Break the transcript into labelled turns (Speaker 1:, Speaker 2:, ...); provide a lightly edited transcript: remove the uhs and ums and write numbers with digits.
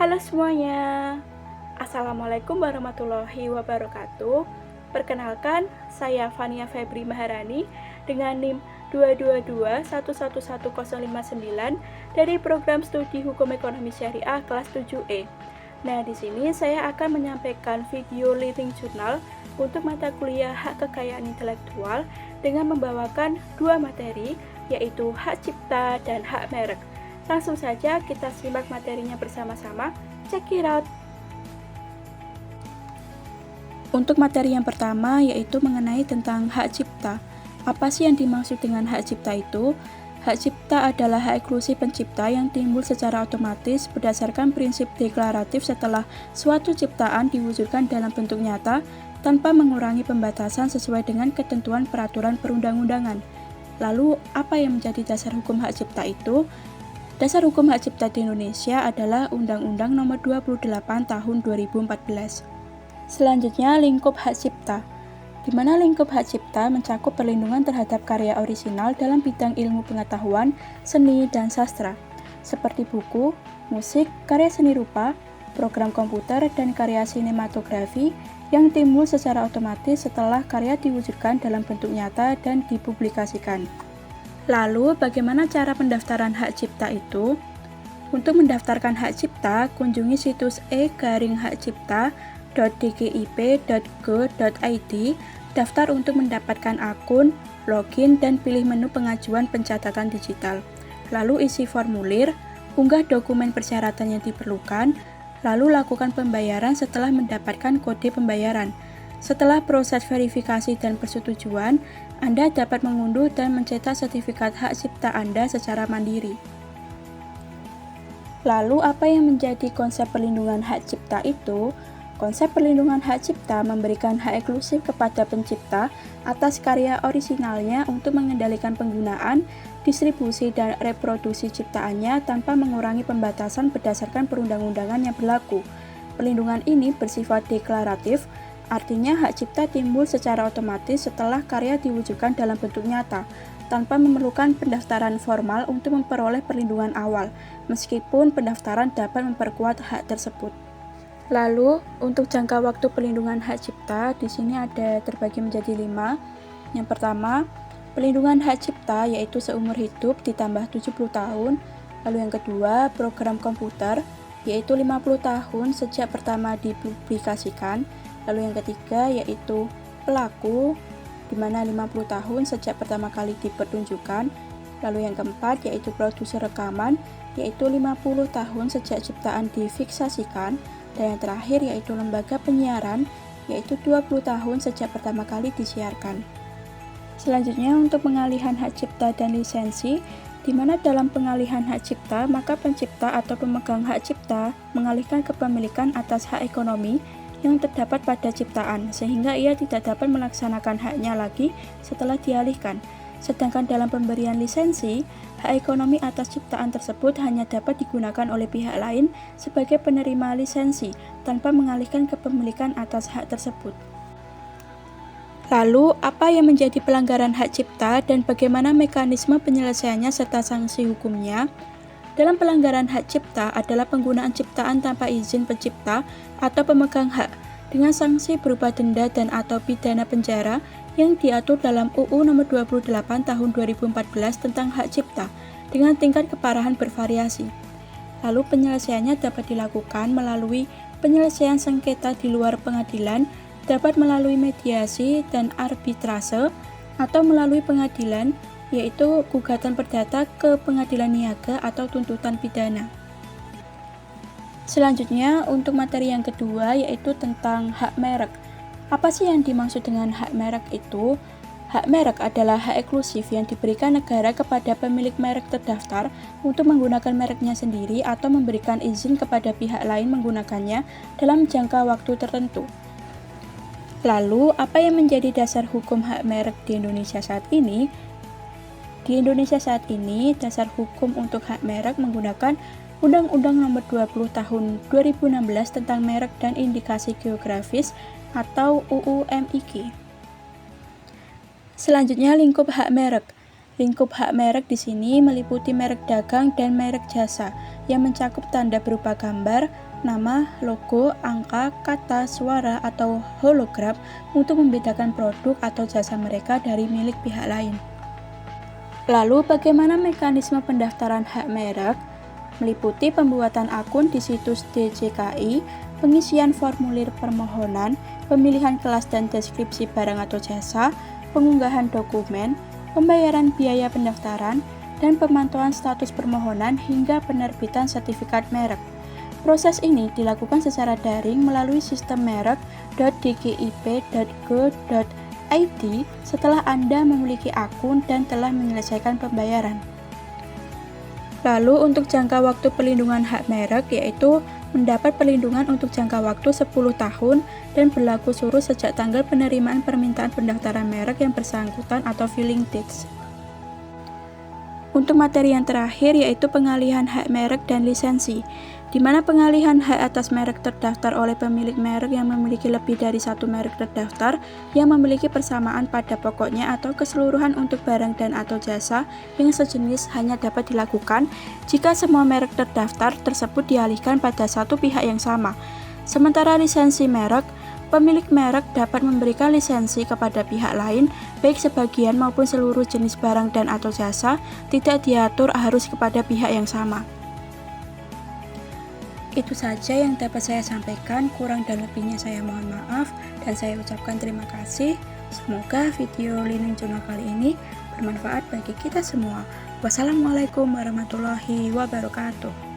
Speaker 1: Halo semuanya, Assalamualaikum warahmatullahi wabarakatuh. Perkenalkan, saya Fania Febri Maharani dengan NIM 222111059 dari Program Studi Hukum Ekonomi Syariah kelas 7E. Nah, di sini saya akan menyampaikan video Living Journal untuk mata kuliah Hak Kekayaan Intelektual dengan membawakan dua materi, yaitu Hak Cipta dan Hak Merek. Langsung saja kita simak materinya bersama-sama. Check it out! Untuk materi yang pertama yaitu mengenai tentang hak cipta. Apa sih yang dimaksud dengan hak cipta itu? Hak cipta adalah hak eksklusif pencipta yang timbul secara otomatis berdasarkan prinsip deklaratif setelah suatu ciptaan diwujudkan dalam bentuk nyata tanpa mengurangi pembatasan sesuai dengan ketentuan peraturan perundang-undangan. Lalu, apa yang menjadi dasar hukum hak cipta itu? Dasar hukum hak cipta di Indonesia adalah Undang-Undang Nomor 28 Tahun 2014. Selanjutnya, lingkup hak cipta, di mana lingkup hak cipta mencakup perlindungan terhadap karya orisinal dalam bidang ilmu pengetahuan, seni, dan sastra, seperti buku, musik, karya seni rupa, program komputer, dan karya sinematografi yang timbul secara otomatis setelah karya diwujudkan dalam bentuk nyata dan dipublikasikan. Lalu, bagaimana cara pendaftaran hak cipta itu? Untuk mendaftarkan hak cipta, kunjungi situs e-hakcipta.dkip.go.id, daftar untuk mendapatkan akun, login, dan pilih menu pengajuan pencatatan digital. Lalu isi formulir, unggah dokumen persyaratan yang diperlukan, lalu lakukan pembayaran setelah mendapatkan kode pembayaran. Setelah proses verifikasi dan persetujuan, Anda dapat mengunduh dan mencetak sertifikat hak cipta Anda secara mandiri. Lalu, apa yang menjadi konsep perlindungan hak cipta itu? Konsep perlindungan hak cipta memberikan hak eksklusif kepada pencipta atas karya orisinalnya untuk mengendalikan penggunaan, distribusi, dan reproduksi ciptaannya tanpa mengurangi pembatasan berdasarkan perundang-undangan yang berlaku. Perlindungan ini bersifat deklaratif, artinya hak cipta timbul secara otomatis setelah karya diwujudkan dalam bentuk nyata, tanpa memerlukan pendaftaran formal untuk memperoleh perlindungan awal, meskipun pendaftaran dapat memperkuat hak tersebut. Lalu, untuk jangka waktu perlindungan hak cipta, di sini ada terbagi menjadi 5. Yang pertama, perlindungan hak cipta yaitu seumur hidup ditambah 70 tahun. Lalu yang kedua, program komputer yaitu 50 tahun sejak pertama dipublikasikan. Lalu yang ketiga yaitu pelaku, di mana 50 tahun sejak pertama kali dipertunjukkan. Lalu yang keempat yaitu produser rekaman, yaitu 50 tahun sejak ciptaan difiksasikan. Dan yang terakhir yaitu lembaga penyiaran, yaitu 20 tahun sejak pertama kali disiarkan. Selanjutnya untuk pengalihan hak cipta dan lisensi, di mana dalam pengalihan hak cipta, maka pencipta atau pemegang hak cipta mengalihkan kepemilikan atas hak ekonomi yang terdapat pada ciptaan, sehingga ia tidak dapat melaksanakan haknya lagi setelah dialihkan. Sedangkan dalam pemberian lisensi, hak ekonomi atas ciptaan tersebut hanya dapat digunakan oleh pihak lain sebagai penerima lisensi, tanpa mengalihkan kepemilikan atas hak tersebut. Lalu, apa yang menjadi pelanggaran hak cipta dan bagaimana mekanisme penyelesaiannya serta sanksi hukumnya? Dalam pelanggaran hak cipta adalah penggunaan ciptaan tanpa izin pencipta atau pemegang hak dengan sanksi berupa denda dan atau pidana penjara yang diatur dalam UU Nomor 28 Tahun 2014 tentang hak cipta dengan tingkat keparahan bervariasi. Lalu penyelesaiannya dapat dilakukan melalui penyelesaian sengketa di luar pengadilan, dapat melalui mediasi dan arbitrase, atau melalui pengadilan, yaitu gugatan perdata ke pengadilan niaga atau tuntutan pidana. Selanjutnya, untuk materi yang kedua yaitu tentang hak merek. Apa sih yang dimaksud dengan hak merek itu? Hak merek adalah hak eksklusif yang diberikan negara kepada pemilik merek terdaftar untuk menggunakan mereknya sendiri atau memberikan izin kepada pihak lain menggunakannya dalam jangka waktu tertentu. Lalu, apa yang menjadi dasar hukum hak merek di Indonesia saat ini? Di Indonesia saat ini, dasar hukum untuk hak merek menggunakan Undang-Undang Nomor 20 Tahun 2016 tentang Merek dan Indikasi Geografis atau UU MIG. Selanjutnya, lingkup hak merek. Lingkup hak merek di sini meliputi merek dagang dan merek jasa yang mencakup tanda berupa gambar, nama, logo, angka, kata, suara, atau hologram untuk membedakan produk atau jasa mereka dari milik pihak lain. Lalu, bagaimana mekanisme pendaftaran hak merek? Meliputi pembuatan akun di situs DJKI, pengisian formulir permohonan, pemilihan kelas dan deskripsi barang atau jasa, pengunggahan dokumen, pembayaran biaya pendaftaran, dan pemantauan status permohonan hingga penerbitan sertifikat merek. Proses ini dilakukan secara daring melalui sistem merek.dgip.go.id setelah Anda memiliki akun dan telah menyelesaikan pembayaran. Lalu untuk jangka waktu pelindungan hak merek yaitu mendapat perlindungan untuk jangka waktu 10 tahun dan berlaku surut sejak tanggal penerimaan permintaan pendaftaran merek yang bersangkutan atau filing dates. Untuk materi yang terakhir yaitu pengalihan hak merek dan lisensi, di mana pengalihan hak atas merek terdaftar oleh pemilik merek yang memiliki lebih dari satu merek terdaftar yang memiliki persamaan pada pokoknya atau keseluruhan untuk barang dan atau jasa yang sejenis hanya dapat dilakukan jika semua merek terdaftar tersebut dialihkan pada satu pihak yang sama. Sementara lisensi merek, pemilik merek dapat memberikan lisensi kepada pihak lain, baik sebagian maupun seluruh jenis barang dan atau jasa, tidak diatur harus kepada pihak yang sama. Itu saja yang dapat saya sampaikan, kurang dan lebihnya saya mohon maaf, dan saya ucapkan terima kasih. Semoga video Lindung Jurnal kali ini bermanfaat bagi kita semua. Wassalamualaikum warahmatullahi wabarakatuh.